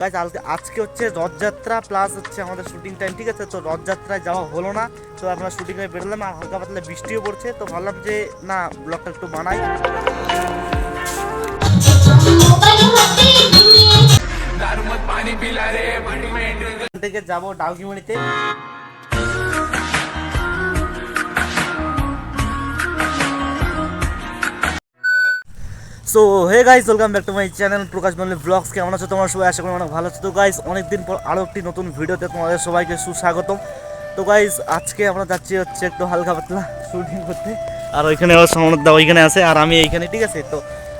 Guys আজকে হচ্ছে Rathyatra plus হচ্ছে আমাদের শুটিং টাইম, ঠিক আছে। তো রথযাত্রায় যাওয়া হলো না, তো আমরা শুটিংয়ে বেরোলাম আর হালকা পাতলা বৃষ্টিও পড়ছে, তো ভাবলাম যে না ব্লগটা একটু বানাই। থেকে যাবো ডাউকিমণিতে। So hey guys, welcome back to my channel Prakash Bangla blogs. কেমন আছো তোমরা সবাই? আশা করি অনেক ভালো আছো। তো গাইস অনেকদিন পর আরও একটি নতুন ভিডিওতে তোমাদের সবাইকে সুস্বাগতম। তো গাইস আজকে আমরা যাচ্ছি হচ্ছে একটু হালকা পাতলা শুটিং করতে, আর ওইখানে সমুদ্র ওইখানে আছে আর আমি এইখানে, ঠিক আছে। তো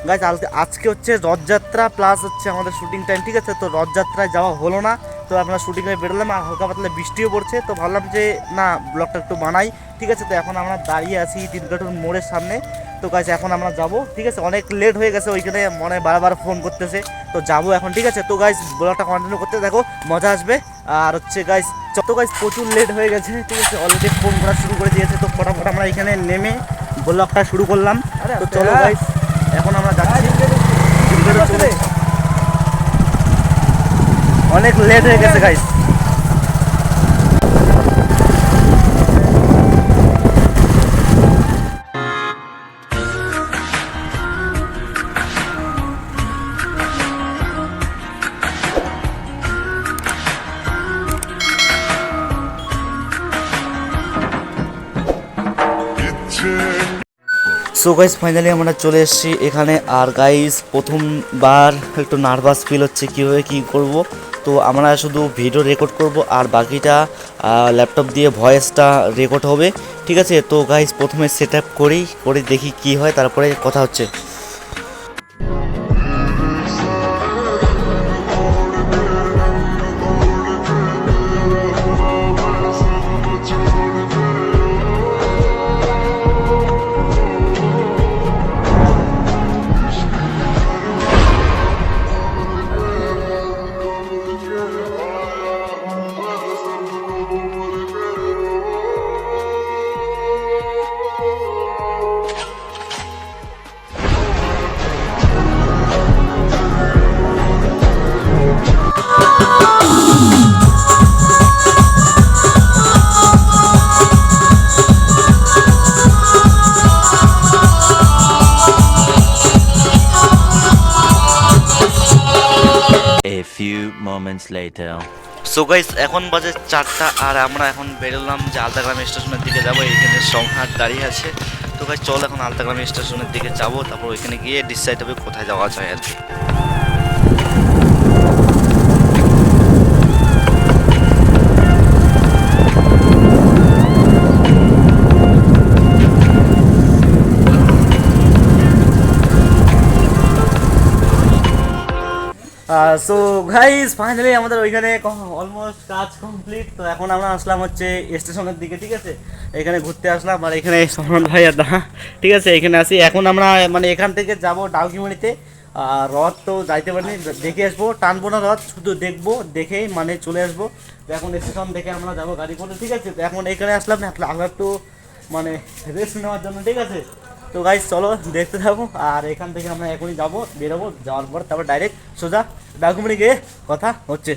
গাইস আজকে হচ্ছে রথযাত্রা প্লাস হচ্ছে আমাদের শুটিং টাইম, ঠিক আছে। তো রথযাত্রায় যাওয়া হলো না, তো আমরা শুটিংয়ে বেরোলাম আর হালকা পাতলা বৃষ্টিও পড়ছে, তো ভাবলাম যে না ব্লগটা একটু বানাই, ঠিক আছে। তো এখন আমরা দাঁড়িয়ে আছি তিনকাঠুর মোড়ের সামনে। তো গাইস এখন আমরা যাব, ঠিক আছে। অনেক লেট হয়ে গেছে, ওইখানে মনে বারবার ফোন করতেছে, তো যাবো এখন, ঠিক আছে। তো গাইস ব্লগটা কন্টিনিউ করতে দেখো, মজা আসবে। আর হচ্ছে গাইস যত গাইস প্রচুর লেট হয়ে গেছে, ঠিক আছে। অলরেডি ফোন করা শুরু করে দিয়েছে, তো ফটাফট আমরা এখানে নেমে ব্লগটা শুরু করলাম। তো চলো গাইস এখন আমরা যাচ্ছি। অনেক লেট হয়ে গেছে গাইস। সো গাইস ফাইনালি আমরা চলে এসেছি এখানে। আর গাইস প্রথমবার একটু নার্ভাস ফিল হচ্ছে কীভাবে কী করব। তো আমরা শুধু ভিডিও রেকর্ড করব আর বাকিটা ল্যাপটপ দিয়ে ভয়েসটা রেকর্ড হবে, ঠিক আছে। তো গাইস প্রথমে সেট আপ করে দেখি কি হয়, তারপরে কথা হচ্ছে। A few moments later. So guys এখন বাজে 4টা আর আমরা এখন বেরোলাম যে আলতাগ্রাম স্টেশনের দিকে যাবো। এইখানে সংহাট দাঁড়িয়ে আছে, তো গাইস চল এখন আলতাগ্রাম স্টেশনের দিকে যাবো, তারপর ওইখানে গিয়ে ডিসাইড হবে কোথায় যাওয়া যায় আর কি। সো গাইস ফাইনালি আমাদের ওইখানে অলমোস্ট কাজ কমপ্লিট। তো এখন আমরা আসলাম হচ্ছে স্টেশনের দিকে, ঠিক আছে। এখানে ঘুরতে আসলাম আর এখানে সমান ভাই আর দা, ঠিক আছে, এখানে আসি। এখন আমরা মানে এখান থেকে যাব ডাউকিমণিতে। আর রথ তো যাইতে পারিনি, দেখে আসবো, টানবো না রথ, শুধু দেখবো, দেখেই মানে চলে আসবো। তো এখন স্টেশন থেকে আমরা যাবো গাড়ি করে, ঠিক আছে। তো এখন এখানে আসলাম আমরা তো মানে রেস্ট নেওয়ার জন্য, ঠিক আছে। তো গাইস চলো দেখতে থাকো। আর এখান থেকে আমরা এখনই যাবো, বেরোবো, যাওয়ার পর তারপর ডাইরেক্ট সোজা ডাকুমেন্টে গিয়ে কথা হচ্ছে।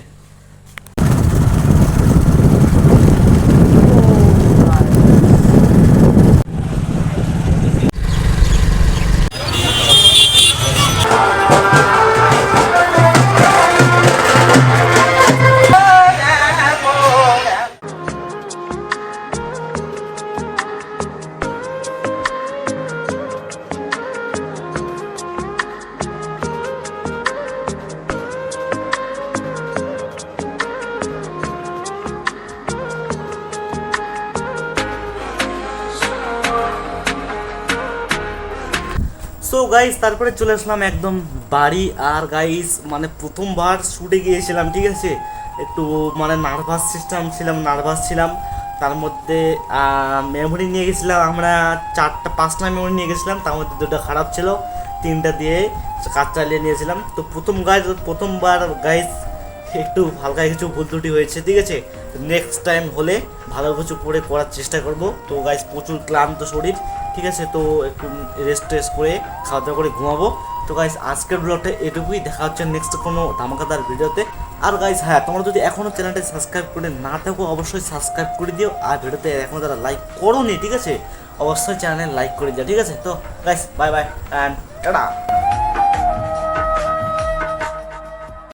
সো গাইস তারপরে চলে আসলাম একদম বাড়ি। আর গাইস মানে প্রথমবার শ্যুটে গিয়েছিলাম, ঠিক আছে। একটু মানে নার্ভাস ছিলাম। তার মধ্যে মেমোরি নিয়ে গেছিলাম আমরা 4-5টা মেমোরি নিয়ে গেছিলাম, তার মধ্যে 2টা খারাপ ছিল, 3টা দিয়ে কাজ চালিয়ে নিয়েছিলাম। তো প্রথমবার গাইস একটু হালকা কিছু ভুল ত্রুটি হয়েছে, ঠিক আছে। নেক্সট টাইম হলে ভালো কিছু করে করার চেষ্টা করব। তো গাইস প্রচুর ক্লান্ত শরীর, ঠিক আছে। তো একটু রেস্ট করে খাওয়া দাওয়া করে ঘুমাবো। তো গাইস আজকের ব্লগটা এটুকুই, দেখা হচ্ছে নেক্সট কোনো ধামাকাদার ভিডিওতে। আর গাইস হ্যাঁ, তোমরা যদি এখনও চ্যানেলটা সাবস্ক্রাইব করে না থাকো অবশ্যই সাবস্ক্রাইব করে দিও, আর ভিডিওতে এখনও যারা লাইক করোনি ঠিক আছে অবশ্যই চ্যানেলে লাইক করে দিও ঠিক আছে। তো guys bye bye and tata.